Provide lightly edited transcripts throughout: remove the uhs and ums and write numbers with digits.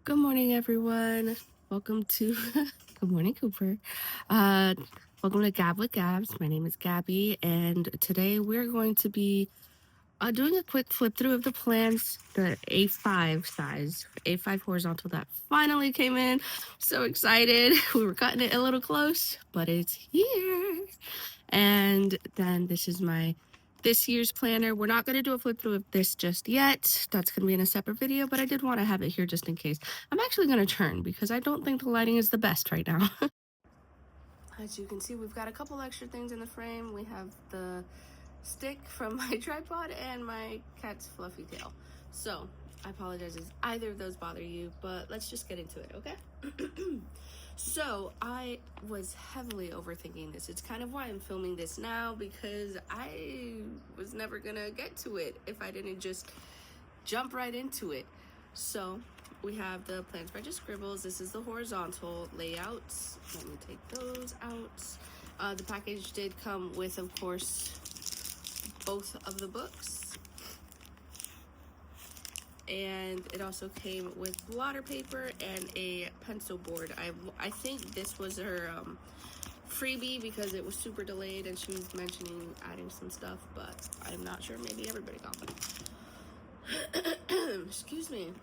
Good morning, everyone. Welcome to Good morning, Cooper. Uh, Welcome to Gab with Gabs. My name is Gabby, and today we're going to be doing a quick flip through of the plans, the A5 size, A5 horizontal that finally came in. So excited. We were cutting it a little close, but it's here. And then this is this year's planner. We're not going to do a flip through of this just yet. That's going to be in a separate video, but I did want to have it here just in case. I'm actually going to turn because I don't think the lighting is the best right now. As you can see, we've got a couple extra things in the frame. We have the stick from my tripod and my cat's fluffy tail. So I apologize if either of those bother you, but let's just get into it, okay? So I was heavily overthinking this. It's kind of why I'm filming this now, because I was never gonna get to it if I didn't just jump right into it. So we have the plans by Just Scribbles. This is the horizontal layouts. Let me take those out. The package did come with, of course, both of the books. And it also came with blotter paper and a pencil board. I think this was her freebie because it was super delayed and she was mentioning adding some stuff, but I'm not sure. Maybe everybody got them. Excuse me.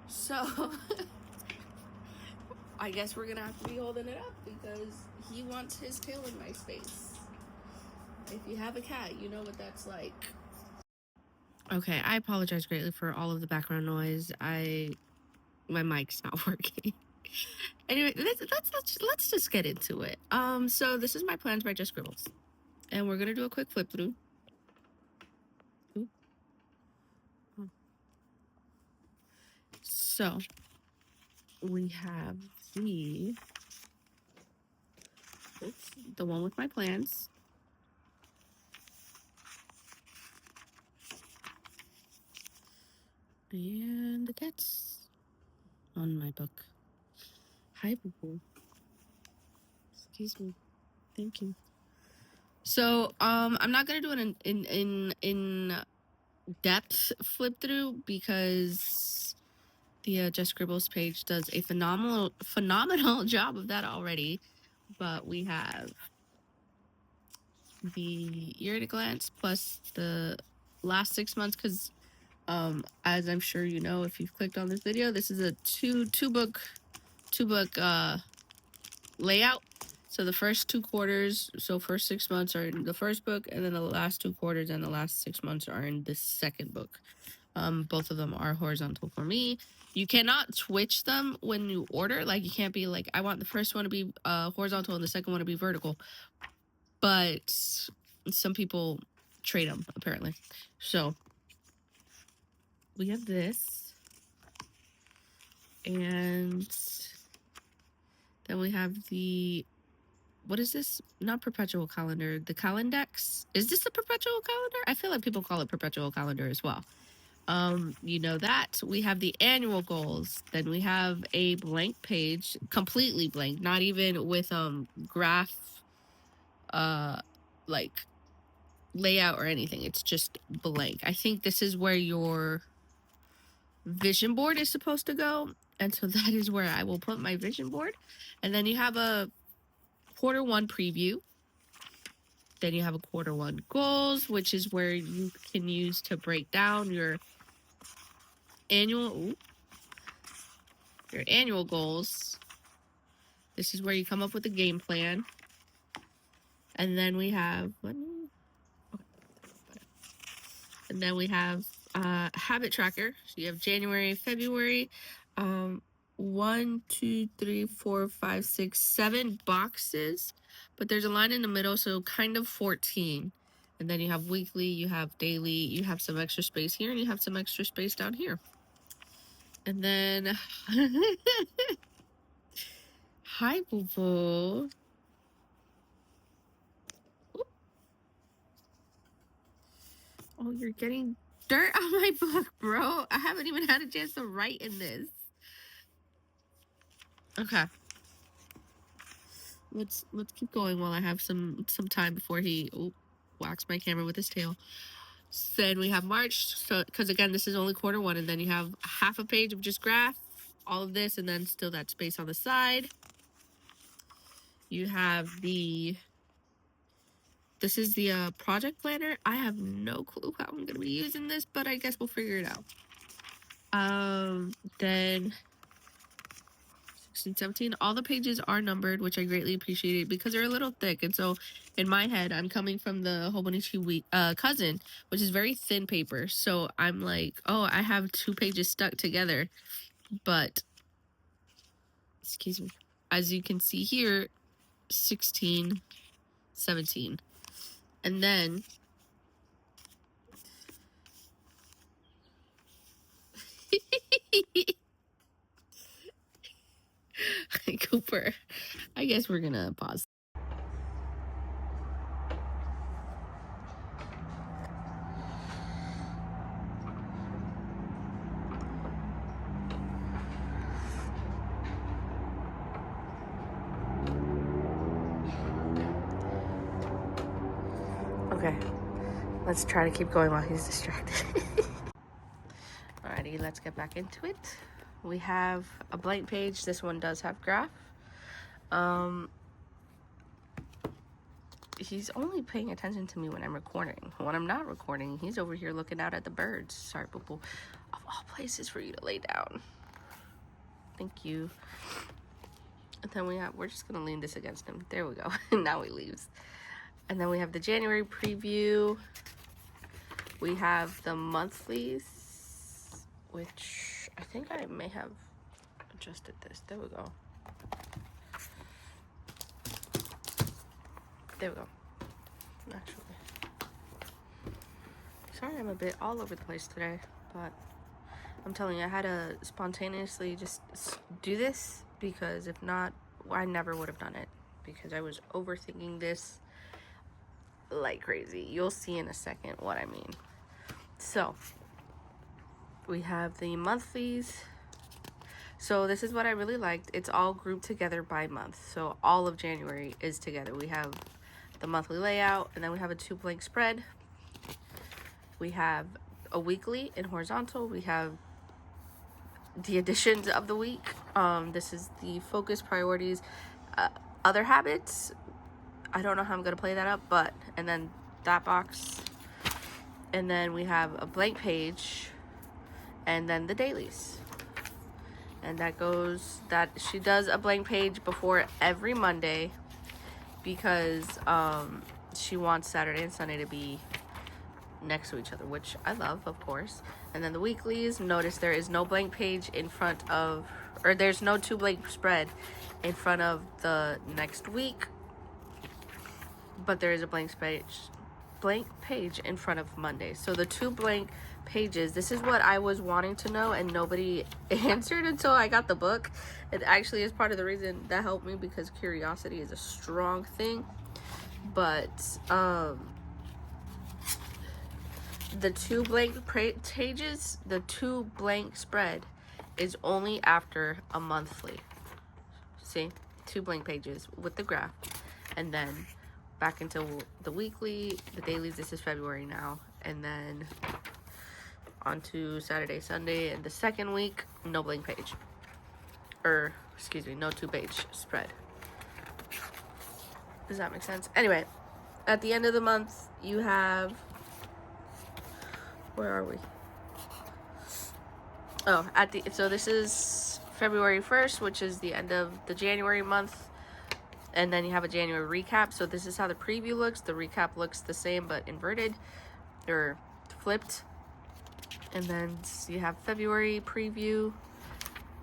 So I guess we're gonna have to be holding it up because he wants his tail in my space. If you have a cat, you know what that's like. Okay, I apologize greatly for all of the background noise. My mic's not working. Anyway, let's just get into it. So this is my plans by Just Scribbles, and we're gonna do a quick flip through. So we have the one with my plans. And the cat's on my book. Hi, boo-boo. Excuse me. Thank you. So, I'm not gonna do an in depth flip through because the Just Scribbles page does a phenomenal job of that already. But we have the year at a glance plus the last 6 months, because as I'm sure you know if you've clicked on this video, this is a two book layout. So the first 2 quarters, so first 6 months are in the first book, and then the last 2 quarters and the last 6 months are in the second book. Both of them are horizontal for me. You cannot switch them when you order. Like, you can't be like, I want the first one to be horizontal and the second one to be vertical. But some people trade them, apparently. So we have this. And then we have the, what is this? Not perpetual calendar, the Calendex. Is this the perpetual calendar? I feel like people call it perpetual calendar as well. You know that. We have the annual goals. Then we have a blank page, completely blank, not even with graph like layout or anything. It's just blank. I think this is where your vision board is supposed to go, and so that is where I will put my vision board. And then you have a Q1 preview. Then you have a Q1 goals, which is where you can use to break down your annual goals. This is where you come up with a game plan. And then we have habit tracker. So you have January, February, 1, 2, 3, 4, 5, 6, 7 boxes, but there's a line in the middle, so kind of 14. And then you have weekly, you have daily, you have some extra space here, and you have some extra space down here. And then hi, boo boo. Oh, you're getting dirt on my book, bro. I haven't even had a chance to write in this. Okay. Let's keep going while I have some time before he whacks my camera with his tail. Then we have March, so because again, this is only quarter one, and then you have half a page of just graph, all of this, and then still that space on the side. You have this is the project planner. I have no clue how I'm gonna be using this, but I guess we'll figure it out. Then 16, 17, all the pages are numbered, which I greatly appreciate because they're a little thick. And so in my head, I'm coming from the Hobonichi cousin, which is very thin paper. So I'm like, oh, I have 2 pages stuck together. But, excuse me, as you can see here, 16, 17. And then Cooper, I guess we're gonna pause. Okay, let's try to keep going while he's distracted. Alrighty, let's get back into it. We have a blank page. This one does have graph. He's only paying attention to me when I'm recording. When I'm not recording, he's over here looking out at the birds. Sorry, boo boo. Of all places for you to lay down. Thank you. And then we're just gonna lean this against him. There we go. Now he leaves. And then we have the January preview. We have the monthlies, which I think I may have adjusted this. There we go. There we go. Actually, sorry I'm a bit all over the place today, but I'm telling you, I had to spontaneously just do this because if not, I never would have done it because I was overthinking this like crazy. You'll see in a second what I mean. So we have the monthlies. So this is what I really liked. It's all grouped together by month. So all of January is together. We have the monthly layout, and then we have a 2 blank spread. We have a weekly in horizontal. We have the additions of the week. This is the focus, priorities, other habits. I don't know how I'm gonna play that up, but and then that box, and then we have a blank page, and then the dailies. And that goes, that she does a blank page before every Monday because she wants Saturday and Sunday to be next to each other, which I love, of course. And then the weeklies, notice there is no blank page in front of, or there's no 2 blank spread in front of the next week, but there is a blank page in front of Monday. So the 2 blank pages, this is what I was wanting to know and nobody answered until I got the book. It actually is part of the reason that helped me because curiosity is a strong thing. But the 2 blank pages, the 2 blank spread is only after a monthly. See, 2 blank pages with the graph, and then back into the weekly, the dailies. This is February now, and then on to Saturday, Sunday, and the second week, no blank page, or excuse me, no 2 page spread. Does that make sense? Anyway, at the end of the month, you have, where are we? Oh, so this is February 1st, which is the end of the January month. And then you have a January recap. So this is how the preview looks. The recap looks the same, but inverted or flipped. And then you have February preview,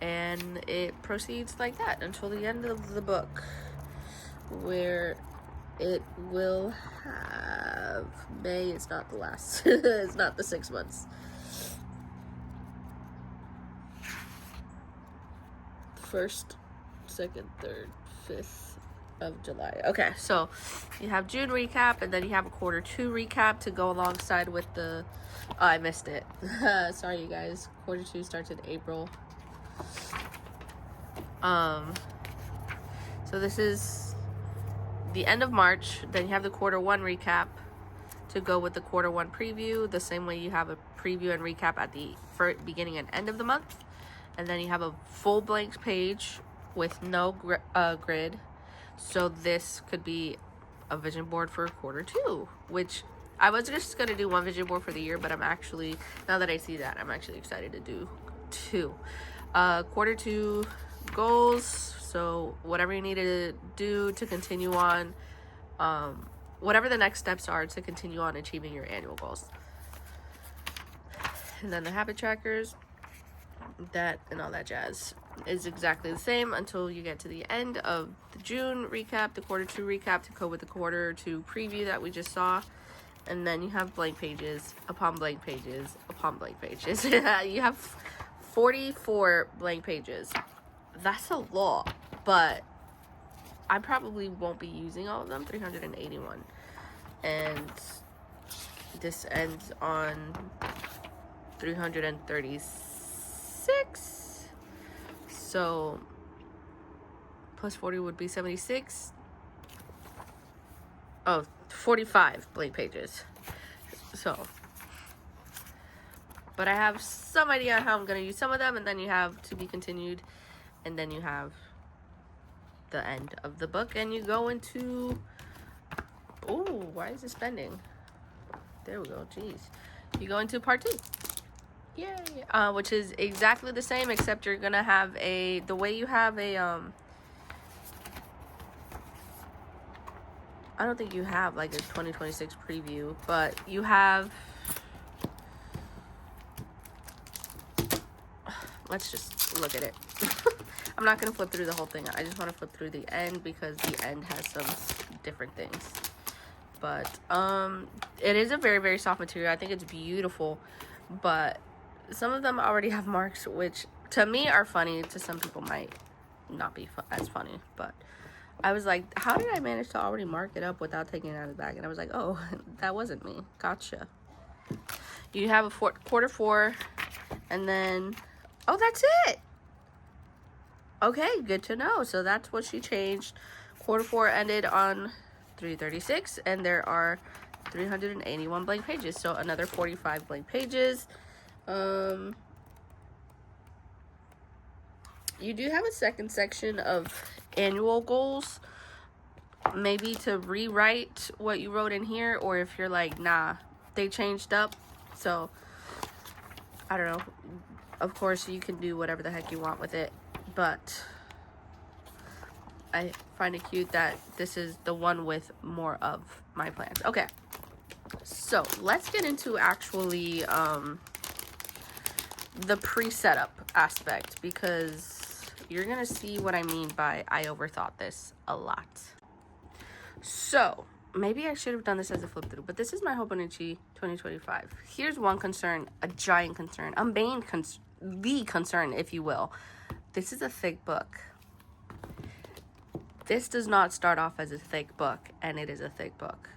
and it proceeds like that until the end of the book, where it will have May. It's not the last. It's not the 6 months. First, second, third, 5th of July. Okay, so you have June recap, and then you have a quarter 2 recap to go alongside with the, oh, I missed it. Sorry, you guys. Quarter 2 starts in April. So this is the end of March. Then you have the quarter 1 recap to go with the quarter one preview, the same way you have a preview and recap at the beginning and end of the month. And then you have a full blank page with no grid. So this could be a vision board for quarter two, which I was just going to do one vision board for the year, but I'm actually, now that I see that, I'm actually excited to do two. Quarter two goals. So whatever you need to do to continue on, whatever the next steps are to continue on achieving your annual goals. And then the habit trackers, that and all that jazz is exactly the same until you get to the end of the June recap, the quarter two recap to go with the quarter two preview that we just saw. And then you have blank pages upon blank pages upon blank pages. You have 44 blank pages. That's a lot, but I probably won't be using all of them. 381. And this ends on 336. So plus 40 would be 76. Oh, 45 blank pages. So, but I have some idea on how I'm going to use some of them, and then you have to be continued, and then you have the end of the book, and you go into, oh, why is this bending? There we go. Jeez. You go into part two. Yay. Which is exactly the same, except you're going to have the way you have I don't think you have like a 2026 preview, but you have, let's just look at it. I'm not going to flip through the whole thing. I just want to flip through the end because the end has some different things. But it is a very, very soft material. I think it's beautiful, but some of them already have marks, which to me are funny. To some people might not be as funny, but I was like, how did I manage to already mark it up without taking it out of the bag? And I was like, oh, that wasn't me. Gotcha. You have a quarter four, and then, oh, that's it. Okay, good to know. So that's what she changed. Quarter four ended on 336, and there are 381 blank pages. So another 45 blank pages. You do have a second section of annual goals, maybe to rewrite what you wrote in here, or if you're like, nah, they changed up, so I don't know. Of course you can do whatever the heck you want with it, but I find it cute that this is the one with more of my plans. Okay, so let's get into actually the pre-setup aspect, because you're gonna see what I mean by I overthought this a lot. So maybe I should have done this as a flip through, but this is my Hobonichi 2025. Here's one concern, a giant concern, the concern, if you will. This is a thick book. This does not start off as a thick book, and it is a thick book.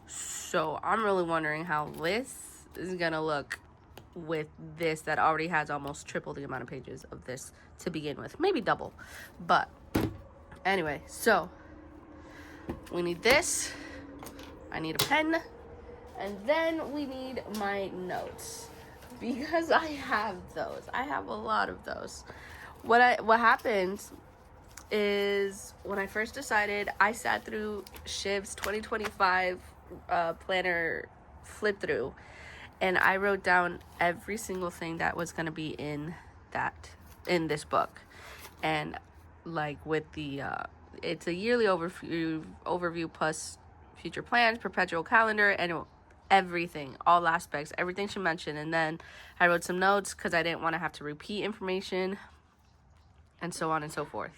So I'm really wondering how this is gonna look with this that already has almost triple the amount of pages of this to begin with, maybe double. But anyway, so we need this, I need a pen, and then we need my notes, because I have those. I have a lot of those. What happened is, when I first decided, I sat through Shiv's 2025 planner flip through, and I wrote down every single thing that was going to be in this book. And like with the it's a yearly overview plus future plans, perpetual calendar, and everything, all aspects, everything she mentioned. And then I wrote some notes because I didn't want to have to repeat information, and so on and so forth.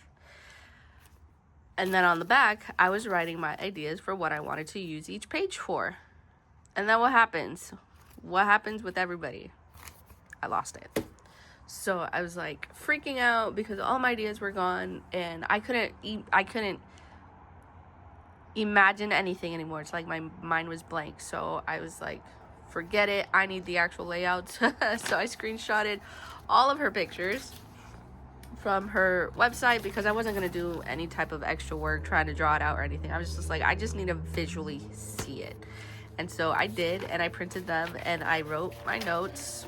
And then on the back, I was writing my ideas for what I wanted to use each page for. And then what happens? What happens with everybody? I lost it. So I was like freaking out because all my ideas were gone, and I couldn't imagine anything anymore. It's like my mind was blank. So I was like, forget it. I need the actual layout. So I screenshotted all of her pictures from her website, because I wasn't going to do any type of extra work trying to draw it out or anything. I was just like, I just need to visually see it. And so I did, and I printed them, and I wrote my notes.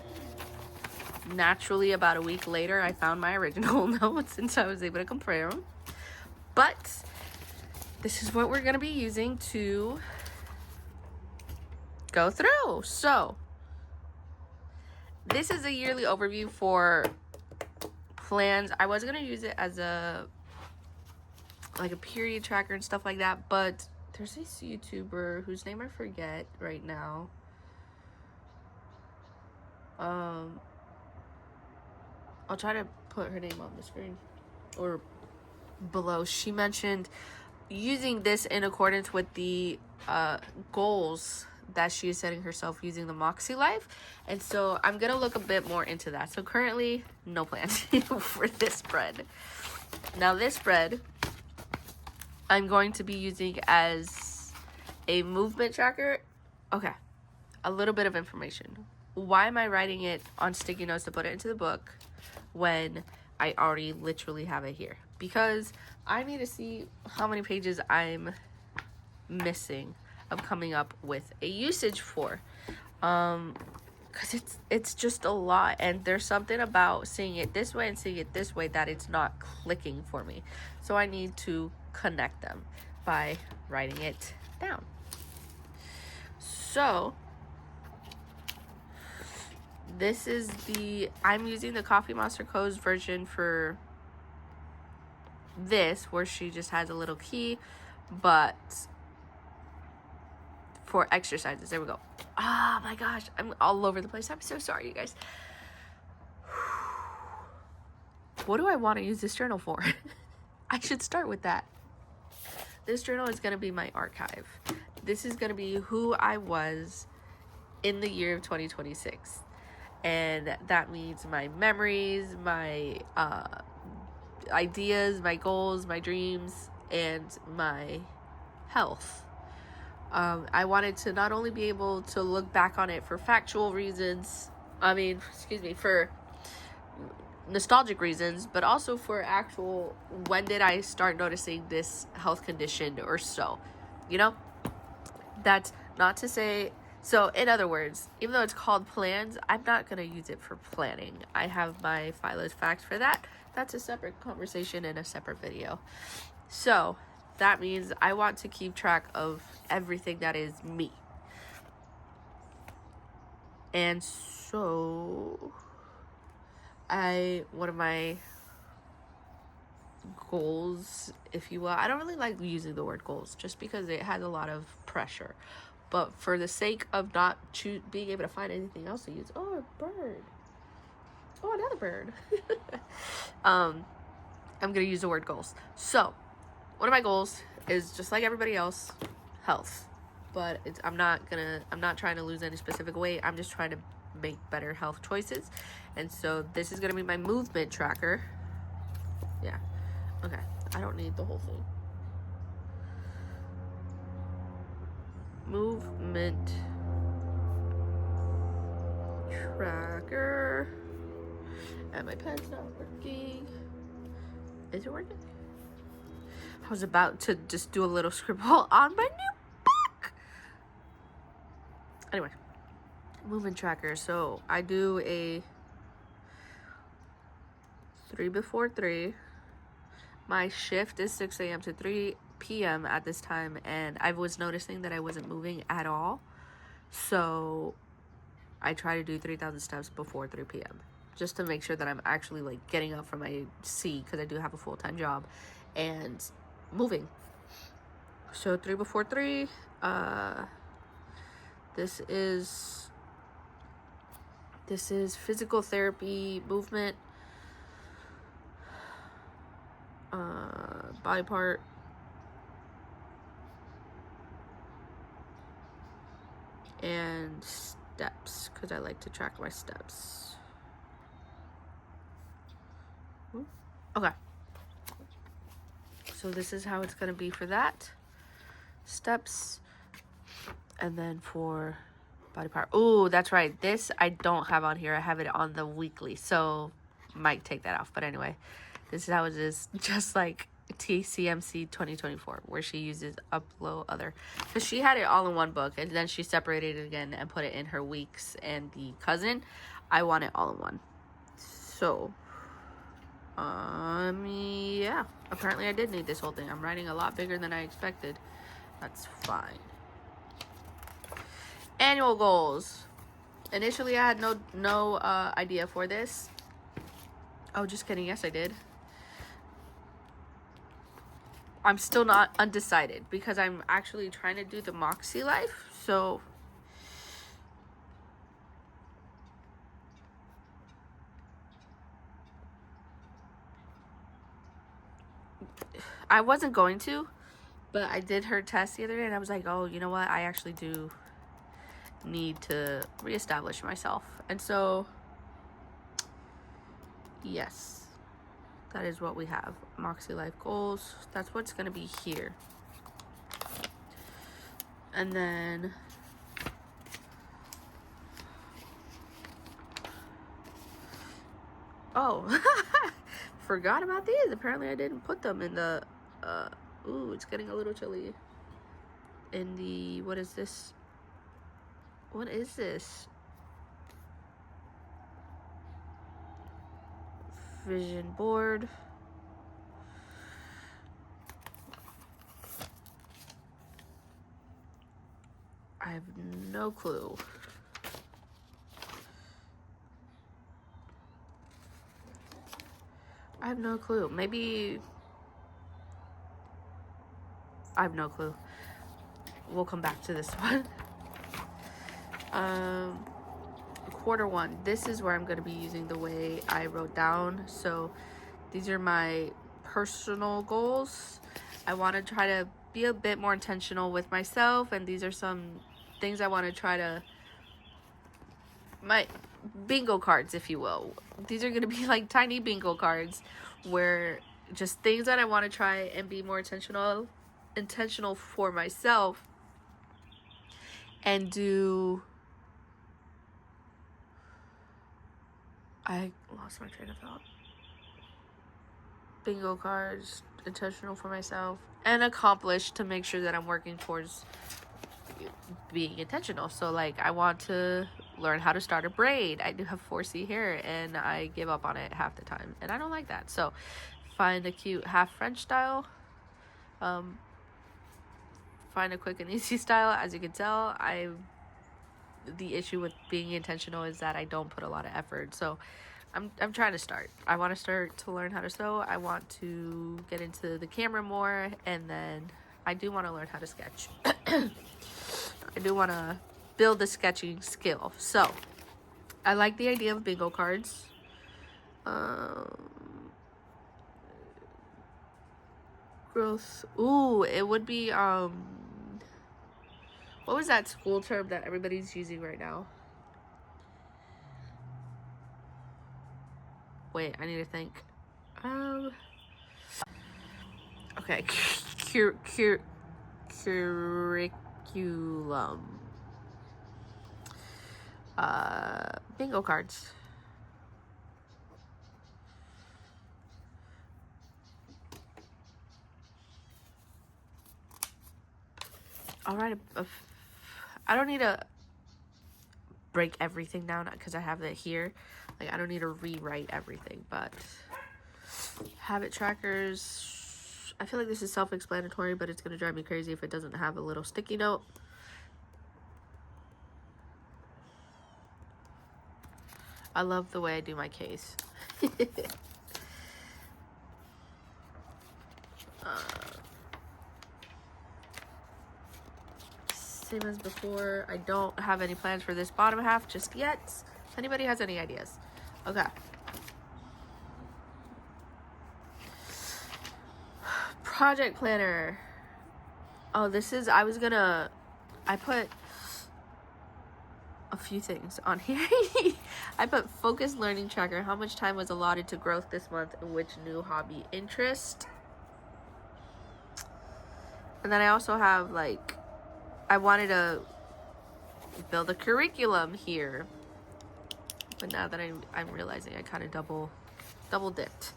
Naturally, about a week later, I found my original notes, and so I was able to compare them. But this is what we're going to be using to go through. So this is a yearly overview for plans. I was going to use it as a period tracker and stuff like that, but there's this YouTuber whose name I forget right now. I'll try to put her name on the screen or below. She mentioned using this in accordance with the goals that she is setting herself using the Moxie Life. And so I'm going to look a bit more into that. So currently, no plans for this spread. Now this spread, I'm going to be using as a movement tracker. Okay, a little bit of information. Why am I writing it on sticky notes to put it into the book when I already literally have it here? Because I need to see how many pages I'm missing of coming up with a usage for. Because it's just a lot, and there's something about seeing it this way and seeing it this way that it's not clicking for me. So I need to connect them by writing it down. So this is I'm using the Coffee Monster Co's version for this, where she just has a little key, but for exercises, there we go. Oh my gosh, I'm all over the place. I'm so sorry, you guys. What do I want to use this journal for? I should start with that. This journal is going to be my archive. This is going to be who I was in the year of 2026. And that means my memories, my ideas, my goals, my dreams, and my health. I wanted to not only be able to look back on it for factual reasons, for nostalgic reasons, but also for actual, when did I start noticing this health condition or so, That's not to say, so in other words, even though it's called plans, I'm not going to use it for planning. I have my Philo's facts for that. That's a separate conversation in a separate video. So that means I want to keep track of everything that is me. And so one of my goals, if you will, I don't really like using the word goals just because it has a lot of pressure. But for the sake of not being able to find anything else to use, oh, a bird. Oh, another bird. I'm going to use the word goals. So one of my goals is, just like everybody else, health. But I'm not trying to lose any specific weight. I'm just trying to make better health choices. And so this is going to be my movement tracker. Yeah. Okay. I don't need the whole thing. Movement tracker. And my pen's not working. Is it working? I was about to just do a little scribble on my new book. Anyway, movement tracker. So I do a 3 before 3. My shift is 6 a.m. to 3 p.m. at this time, and I was noticing that I wasn't moving at all. So I try to do 3,000 steps before 3 p.m. just to make sure that I'm actually getting up from my seat, because I do have a full-time job, and moving. So 3 before 3. This is physical therapy, movement, body part, and steps, because I like to track my steps. Okay. So this is how it's going to be for that. Steps. And then for body part. Oh, that's right. This I don't have on here. I have it on the weekly. So might take that off. But anyway, this is how it is. Just like TCMC 2024, where she uses upload other, because she had it all in one book and then she separated it again and put it in her weeks and the cousin. I want it all in one. So yeah, apparently I did need this whole thing. I'm writing a lot bigger than I expected. That's fine. Annual goals. Initially I had no idea for this. Oh, just kidding. Yes, I did. I'm still not undecided because I'm actually trying to do the Moxie life. So I wasn't going to, but I did her test the other day and I was like, oh, you know what? I actually do need to reestablish myself. And so, yes, that is what we have. Moxie life goals. That's what's going to be here. And then oh, forgot about these. Apparently I didn't put them in the ooh, it's getting a little chilly. In the, what is this? What is this? Vision board. I have no clue. I have no clue. Maybe I have no clue. We'll come back to this one. Quarter one. This is where I'm going to be using the way I wrote down. So these are my personal goals. I want to try to be a bit more intentional with myself, and these are some things I want to try to, my bingo cards, if you will. These are going to be like tiny bingo cards where just things that I want to try and be more intentional for myself and do. I lost my train of thought. Bingo cards, intentional for myself, and accomplished to make sure that I'm working towards being intentional. So like, I want to learn how to start a braid. I do have 4C hair and I give up on it half the time and I don't like that. So find a cute half French style, find a quick and easy style. As you can tell, the issue with being intentional is that I don't put a lot of effort. So I'm trying to start. I want to start to learn how to sew. I want to get into the camera more, and then I do want to learn how to sketch. I do want to build the sketching skill. So I like the idea of bingo cards. Growth. Ooh, it would be what was that school term that everybody's using right now? Wait, I need to think. Okay, curriculum. Bingo cards. I'll write I don't need to break everything down because I have it here. Like, I don't need to rewrite everything, but habit trackers. I feel like this is self-explanatory, but it's going to drive me crazy if it doesn't have a little sticky note. I love the way I do my case. Same as before. I don't have any plans for this bottom half just yet. If anybody has any ideas. Okay. Project planner. Oh, this is, I put a few things on here. I put focus learning tracker. How much time was allotted to growth this month and which new hobby interest? And then I also have, like, I wanted to build a curriculum here, but now that I'm realizing I kind of double dipped.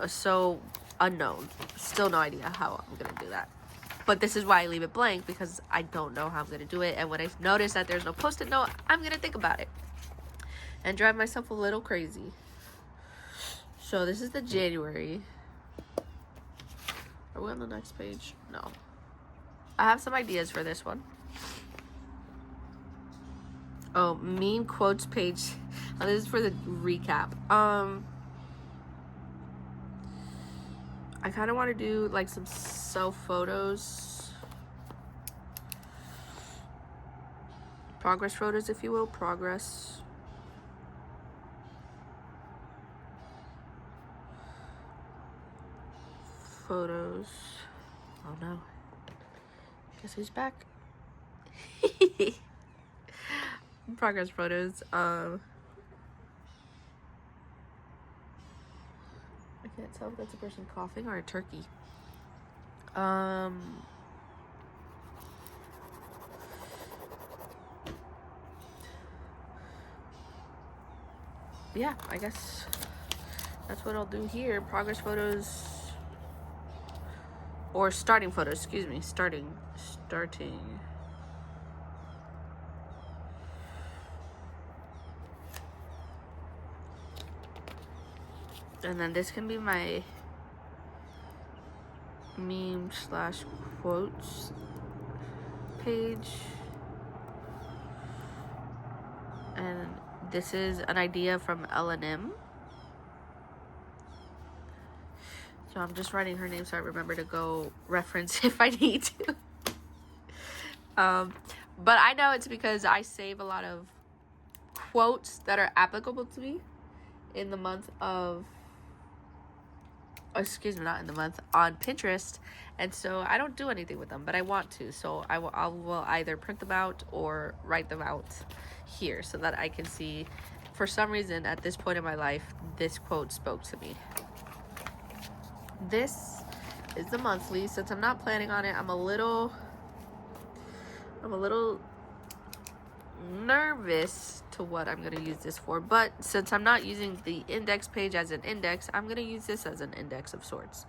So unknown. Still no idea how I'm gonna do that. But this is why I leave it blank, because I don't know how I'm gonna do it. And when I notice that there's no post-it note, I'm gonna think about it and drive myself a little crazy. So this is the January. Are we on the next page? No. I have some ideas for this one. Oh, meme quotes page. Oh, this is for the recap. I kind of want to do like some self photos, progress photos, if you will. Progress photos. Oh no, guess who's back? Progress photos. I can't tell if that's a person coughing or a turkey. Yeah, I guess that's what I'll do here. Progress photos, or starting photos, excuse me. Starting. And then this can be my meme / quotes page. And this is an idea from L&M. So I'm just writing her name so I remember to go reference if I need to. But I know it's because I save a lot of quotes that are applicable to me in the month of, not in the month, on Pinterest. And so I don't do anything with them, but I want to. So I will either print them out or write them out here so that I can see, for some reason at this point in my life, this quote spoke to me. This is the monthly. Since I'm not planning on it, I'm a little nervous to what I'm going to use this for. But since I'm not using the index page as an index, I'm going to use this as an index of sorts.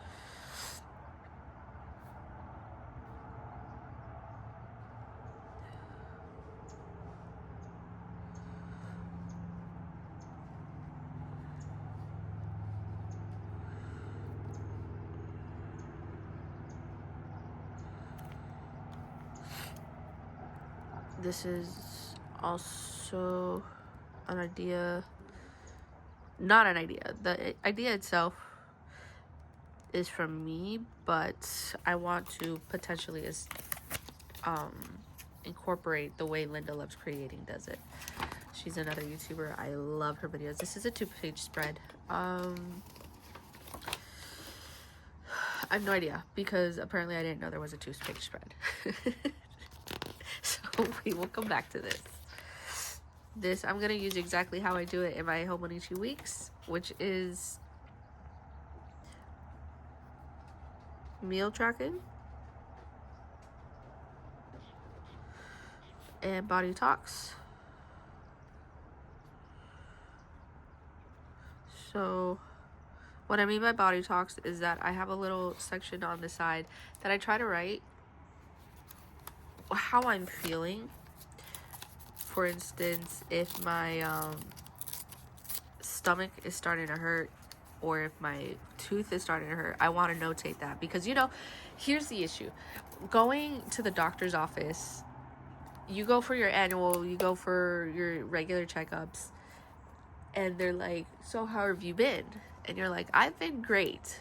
This is also an idea, not an idea. The idea itself is from me, but I want to potentially incorporate the way Linda Loves Creating does it. She's another YouTuber. I love her videos. This is a 2-page spread. I have no idea, because apparently I didn't know there was a 2-page spread. So we will come back to this. This I'm gonna use exactly how I do it in my Hobonichi weeks, which is meal tracking and body talks. So what I mean by body talks is that I have a little section on the side that I try to write how I'm feeling. For instance, if my stomach is starting to hurt, or if my tooth is starting to hurt, I want to notate that, because here's the issue. Going to the doctor's office, you go for your annual, you go for your regular checkups, and they're like, so how have you been? And you're like, I've been great.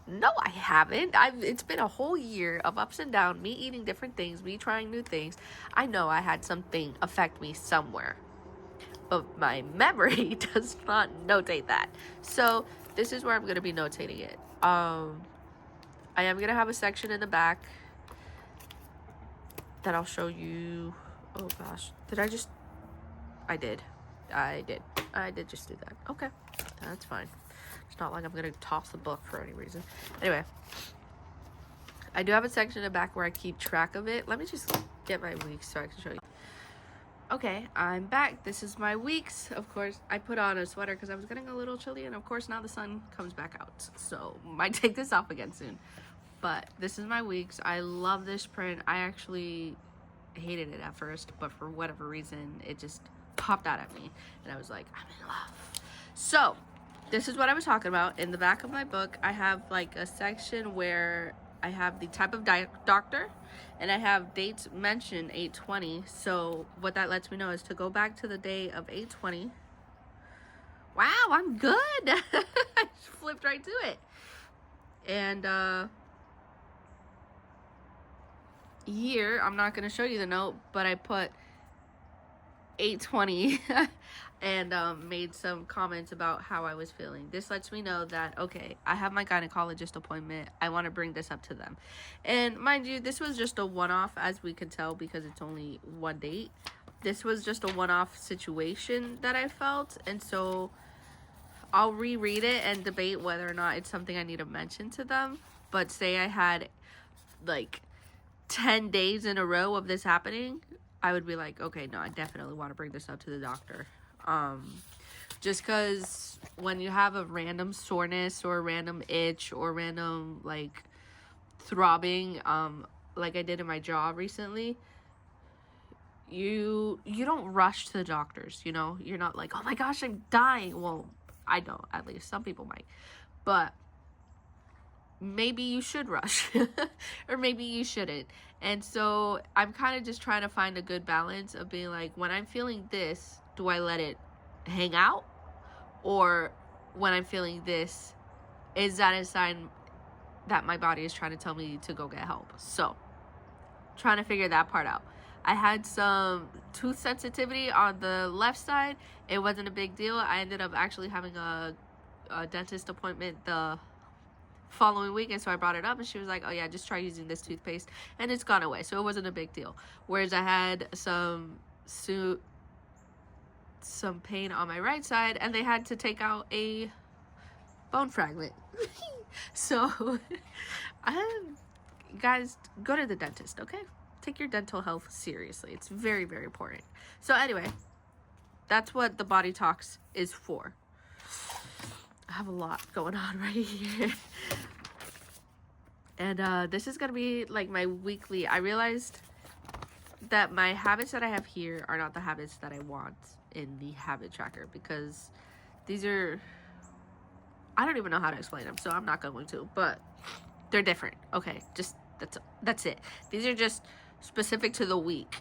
No, I haven't. It's been a whole year of ups and downs, me eating different things, me trying new things. I know I had something affect me somewhere, but my memory does not notate that. So this is where I'm going to be notating it. I am going to have a section in the back that I'll show you. Oh gosh, I did just do that. Okay, that's fine. It's not like I'm gonna toss the book for any reason. Anyway, I do have a section in the back where I keep track of it. Let me just get my weeks so I can show you. Okay, I'm back. This is my weeks. Of course, I put on a sweater because I was getting a little chilly, and of course now the sun comes back out, so might take this off again soon. But this is my weeks. I love this print. I actually hated it at first, but for whatever reason it just popped out at me and I was like, I'm in love. So this is what I was talking about. In the back of my book I have like a section where I have the type of doctor and I have dates mentioned 8/20. So what that lets me know is to go back to the day of 8/20. Wow, I'm good. I just flipped right to it. And here, I'm not going to show you the note, but I put 8/20 and made some comments about how I was feeling. This lets me know that, okay, I have my gynecologist appointment. I want to bring this up to them. And mind you, this was just a one-off, as we could tell, because it's only one date. This was just a one-off situation that I felt, and so I'll reread it and debate whether or not it's something I need to mention to them. But say I had like 10 days in a row of this happening, I would be like, okay, no, I definitely want to bring this up to the doctor. Just because when you have a random soreness or a random itch or random like throbbing, like I did in my jaw recently, you don't rush to the doctors, you know? You're not like, oh my gosh, I'm dying. Well, I don't, at least. Some people might. But maybe you should rush or maybe you shouldn't. And so I'm kind of just trying to find a good balance of being like, when I'm feeling this, do I let it hang out? Or when I'm feeling this, is that a sign that my body is trying to tell me to go get help? So trying to figure that part out. I had some tooth sensitivity on the left side. It wasn't a big deal. I ended up actually having a dentist appointment the following week, and so I brought it up and she was like, oh yeah, just try using this toothpaste, and it's gone away, so it wasn't a big deal. Whereas I had some pain on my right side and they had to take out a bone fragment. So guys, go to the dentist, okay? Take your dental health seriously. It's very, very important. So anyway, that's what the body talks is for. I have a lot going on right here. And this is gonna be like my weekly. I realized that my habits that I have here are not the habits that I want in the habit tracker, because these are, I don't even know how to explain them, so I'm not going to, but they're different. Okay, just that's it. These are just specific to the week.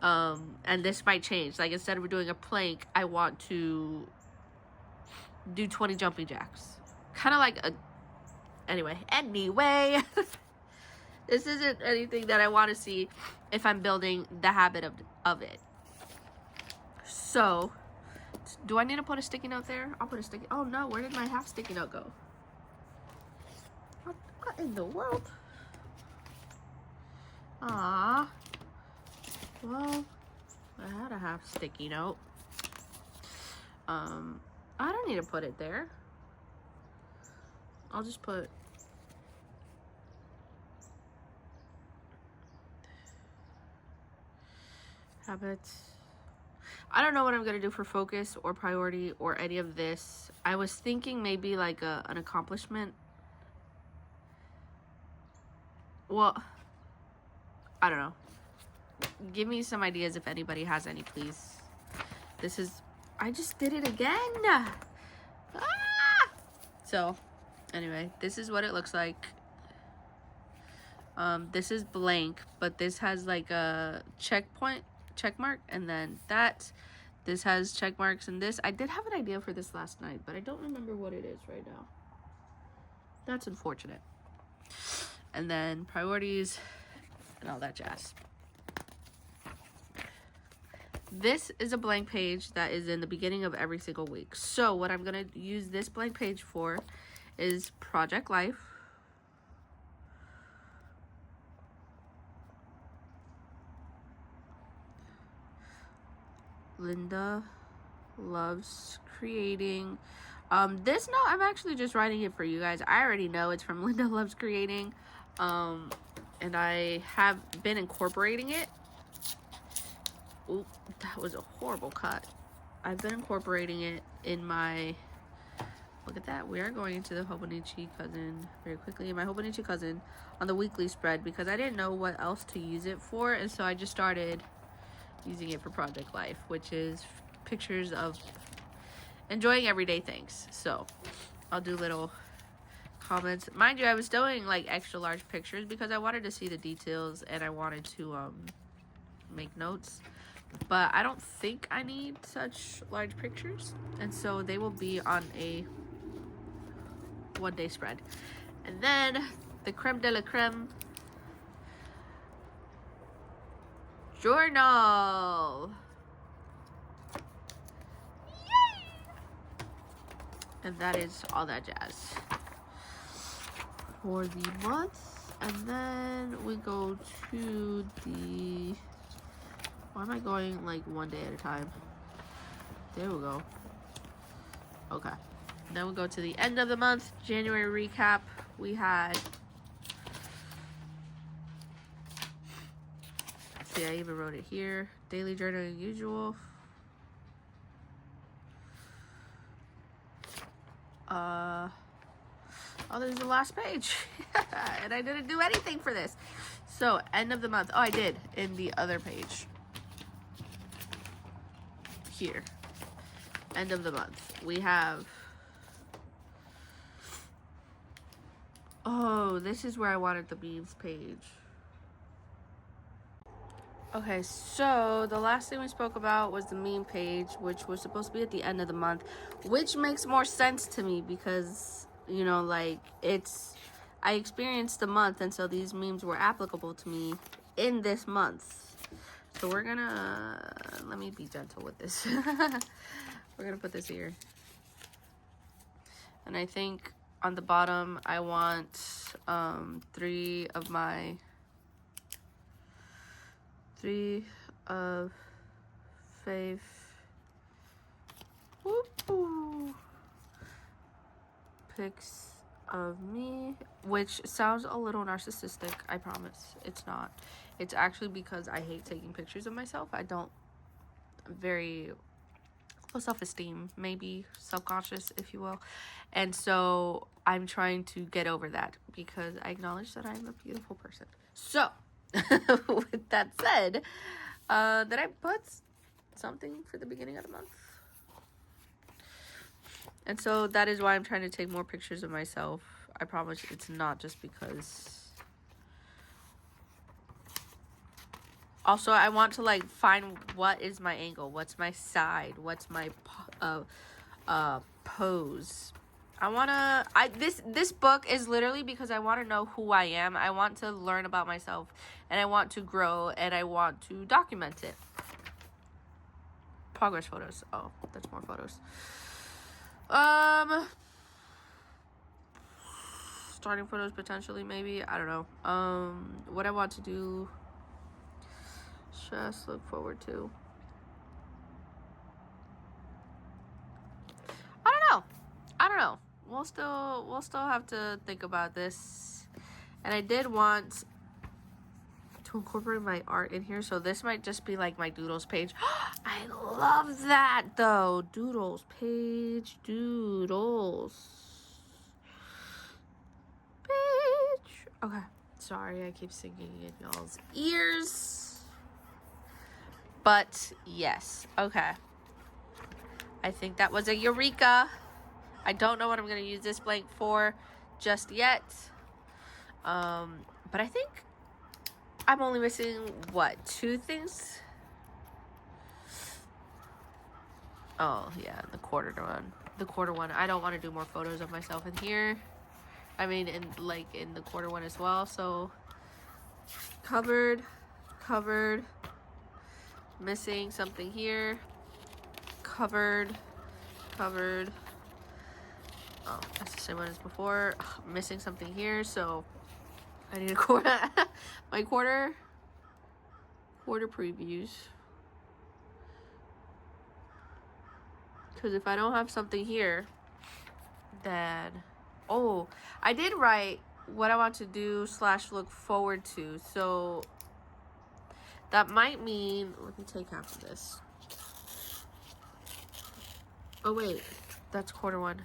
And this might change. Like, instead of doing a plank, I want to do 20 jumping jacks. Kind of like a, anyway, this isn't anything that I want to see if I'm building the habit of it. So, do I need to put a sticky note there? I'll put a sticky, oh no, where did my half sticky note go? What in the world? Ah, well, I had a half sticky note. I don't need to put it there. I'll just put habits. I don't know what I'm gonna do for focus or priority or any of this. I was thinking maybe like an accomplishment. Well, I don't know. Give me some ideas if anybody has any, please. This is, I just did it again. Ah! So anyway, this is what it looks like. This is blank, but this has like a check mark, and then this has check marks, and this, I did have an idea for this last night, but I don't remember what it is right now. That's unfortunate. And then priorities and all that jazz. This is a blank page that is in the beginning of every single week. So what I'm going to use this blank page for is Project Life. Linda loves creating. This note, I'm actually just writing it for you guys. I already know it's from Linda Loves Creating. And I have been incorporating it Oop, that was a horrible cut. I've been incorporating it in my, look at that, we are going into the Hobonichi cousin very quickly. My Hobonichi cousin on the weekly spread, because I didn't know what else to use it for, and so I just started using it for Project Life, which is pictures of enjoying everyday things. So I'll do little comments. Mind you, I was doing like extra large pictures because I wanted to see the details and I wanted to make notes, but I don't think I need such large pictures, and so they will be on a one-day spread. And then the creme de la creme, journal. Yay! And that is all that jazz for the month. And then we go to the, why am I going like one day at a time? There we go. Okay. Then we go to the end of the month, January recap. We had, see, I even wrote it here. Daily journaling usual. Oh, there's the last page. And I didn't do anything for this. So, end of the month. Oh, I did in the other page. Here. End of the month. We have, oh, this is where I wanted the memes page. Okay, so the last thing we spoke about was the meme page, which was supposed to be at the end of the month, which makes more sense to me because, you know, like, it's, I experienced the month, and so these memes were applicable to me in this month. So we're gonna, let me be gentle with this. We're gonna put this here. And I think on the bottom, I want 3 of Faith pics of me, which sounds a little narcissistic. I promise it's not. It's actually because I hate taking pictures of myself. I don't, very low self-esteem, maybe subconscious, if you will, and so I'm trying to get over that because I acknowledge that I'm a beautiful person. So with that said, did I put something for the beginning of the month? And so that is why I'm trying to take more pictures of myself. I promise it's not just because. Also, I want to like find what is my angle, what's my side, what's my pose. This book is literally because I want to know who I am. I want to learn about myself, and I want to grow, and I want to document it. Progress photos. Oh, that's more photos. Starting photos potentially, maybe. I don't know. What I want to do, just look forward to. I don't know. We'll still have to think about this. And I did want to incorporate my art in here, so this might just be like my doodles page. I love that though. Doodles page, doodles page. Okay, sorry, I keep singing in y'all's ears, but yes. Okay, I think that was a eureka. I don't know what I'm gonna use this blank for just yet, but I think I'm only missing, what, 2 things? Oh, yeah, the quarter one. The quarter one. I don't want to do more photos of myself in here. I mean, in the quarter one as well. So, covered, missing something here, covered. Oh, that's the same one as before. Ugh, missing something here, so I need a quarter. My quarter previews. Because if I don't have something here, then, oh, I did write what I want to do / look forward to. So that might mean, let me take half of this. Oh wait, that's quarter one.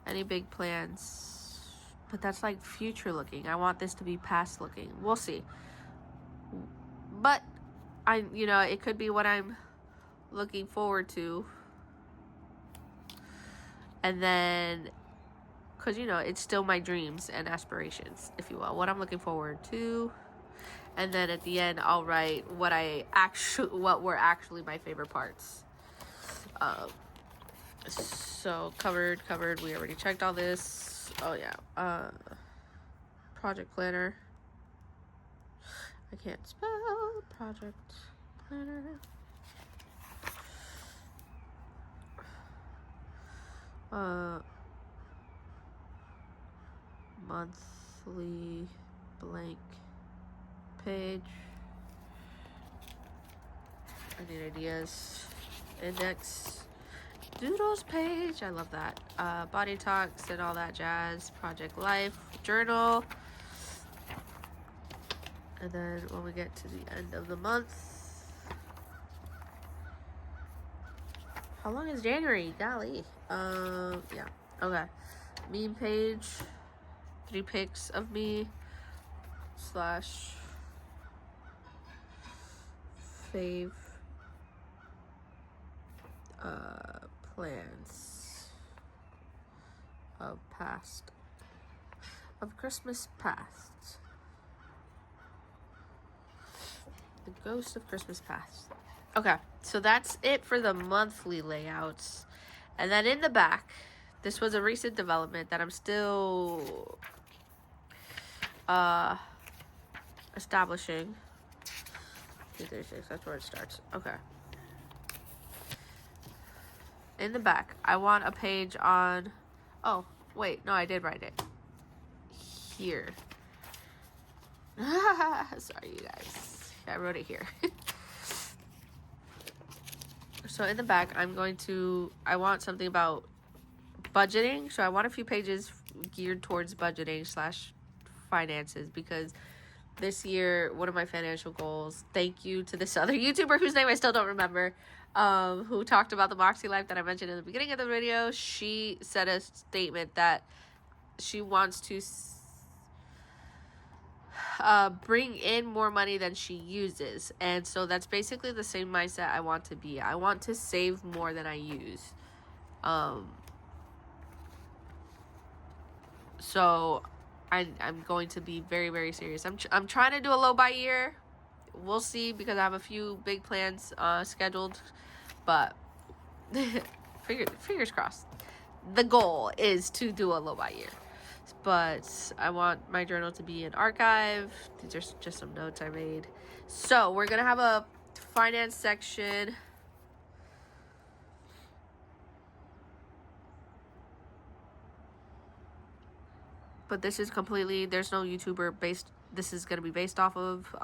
Any big plans? But that's like future looking. I want this to be past looking. We'll see. But it could be what I'm looking forward to. And then, because it's still my dreams and aspirations, if you will, what I'm looking forward to. And then at the end, I'll write what were actually my favorite parts. So covered. We already checked all this. Oh yeah. Project planner. I can't spell project planner. Monthly blank page. I need ideas. Index. Doodles page. I love that. Body talks and all that jazz. Project life. Journal. And then when we get to the end of the month. How long is January? Golly. Yeah. Okay. Meme page. 3 pics of me. / fave plans of Christmas past. The ghost of Christmas past. Okay, so that's it for the monthly layouts. And then in the back, this was a recent development that I'm still establishing. 236, that's where it starts. Okay. In the back, I want a page on... Oh, wait. No, I did write it. Here. Sorry, you guys. I wrote it here. So in the back, I want something about budgeting. So I want a few pages geared towards budgeting / finances, because this year, one of my financial goals, thank you to this other YouTuber whose name I still don't remember, who talked about the Moxie life that I mentioned in the beginning of the video. She said a statement that she wants to bring in more money than she uses. And so that's basically the same mindset I want to be. I want to save more than I use. So I'm going to be very, very serious. I'm trying to do a low buy year. We'll see, because I have a few big plans scheduled, but fingers crossed. The goal is to do a low buy year, but I want my journal to be an archive. These are just some notes I made. So we're gonna have a finance section. But this is completely, there's no YouTuber based, this is going to be based off of,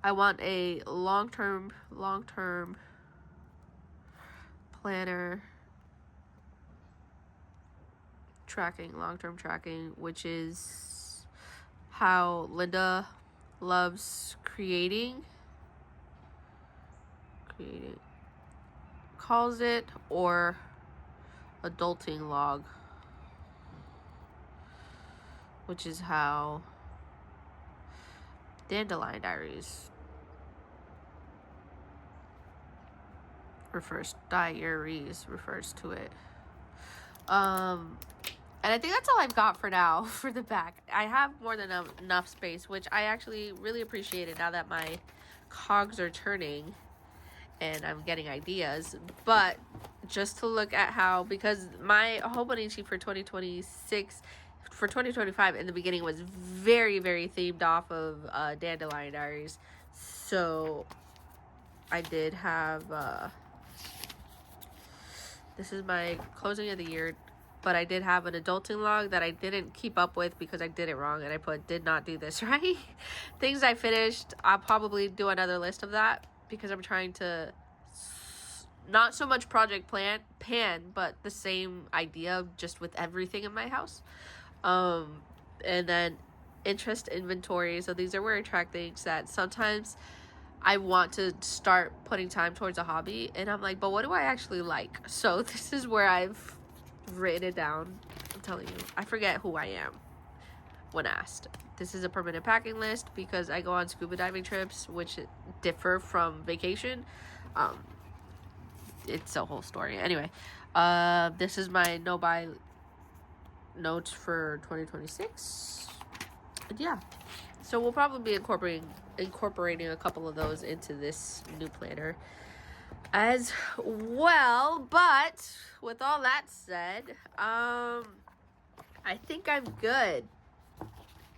I want a long-term planner tracking, long-term tracking, which is how Linda loves creating, calls it, or adulting log, which is how Dandelion Diaries refers to it. And I think that's all I've got for now for the back. I have more than enough space, which I actually really appreciated now that my cogs are turning and I'm getting ideas. But just to look at how, because my opening sheet for 2026, for 2025 in the beginning was very, very themed off of Dandelion Diaries. So I did have, this is my closing of the year, but I did have an adulting log that I didn't keep up with because I did it wrong, and I put did not do this right. Things I finished. I'll probably do another list of that because I'm trying to not so much project pan, but the same idea just with everything in my house. And then interest inventory. So these are where I track things that sometimes I want to start putting time towards a hobby, and I'm like, but what do I actually like? So this is where I've written it down. I'm telling you, I forget who I am when asked. This is a permanent packing list because I go on scuba diving trips, which differ from vacation. It's a whole story. Anyway, this is my no buy notes for 2026. And yeah, so we'll probably be incorporating a couple of those into this new planner as well. But with all that said, I think I'm good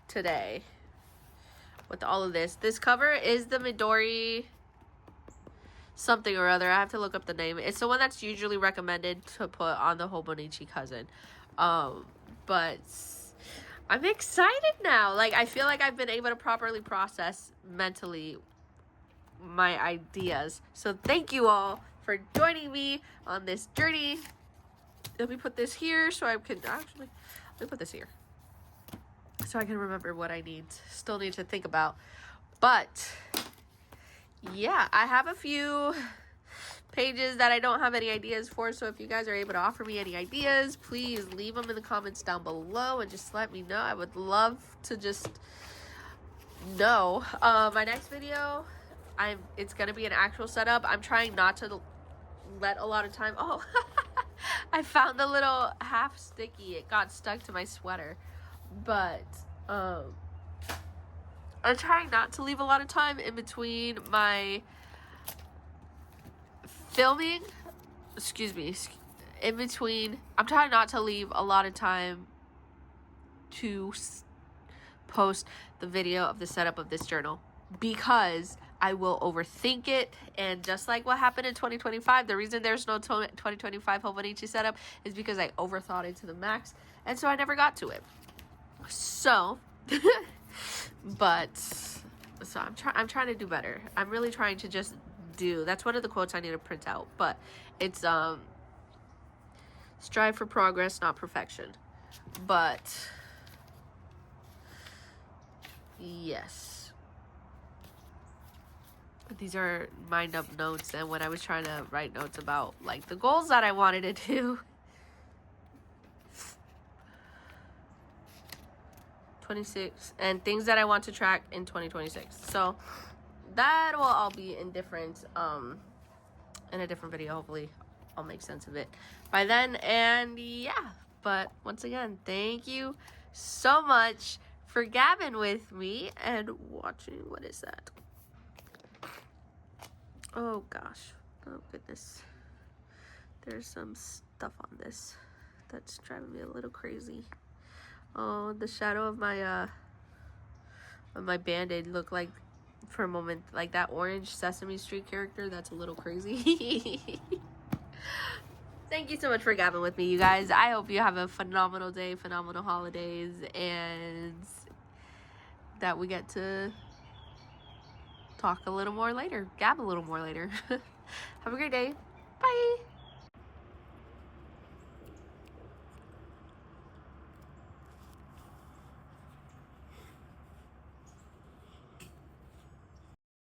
today with all of this. This cover is the Midori something or other. I have to look up the name. It's the one that's usually recommended to put on the Hobonichi cousin. But I'm excited now. Like, I feel like I've been able to properly process mentally my ideas. So thank you all for joining me on this journey. Let me put this here so I can let me put this here so I can remember what I still need to think about. But yeah, I have a few pages that I don't have any ideas for, so if you guys are able to offer me any ideas, please leave them in the comments down below and just let me know. I would love to just know. My next video, it's gonna be an actual setup. I'm trying not to let a lot of time. Oh, I found the little half sticky. It got stuck to my sweater, but I'm trying not to leave a lot of time in between my filming. I'm trying not to leave a lot of time to post the video of the setup of this journal, because I will overthink it. And just like what happened in 2025, the reason there's no 2025 Hobonichi setup is because I overthought it to the max, and so I never got to it. So I'm trying to do better. I'm really trying to just that's one of the quotes I need to print out, but it's strive for progress, not perfection. But yes, these are mind up notes, and when I was trying to write notes about like the goals that I wanted to do, 26, and things that I want to track in 2026. So that will all be in a different video. Hopefully I'll make sense of it by then. And yeah, but once again, thank you so much for gabbing with me and watching. What is that? Oh gosh, oh goodness, there's some stuff on this that's driving me a little crazy. Oh, the shadow of my band-aid looked like for a moment like that orange Sesame Street character. That's a little crazy. Thank you so much for gabbing with me, you guys. I hope you have a phenomenal day, phenomenal holidays, and that we get to talk a little more later, gab a little more later. Have a great day. Bye.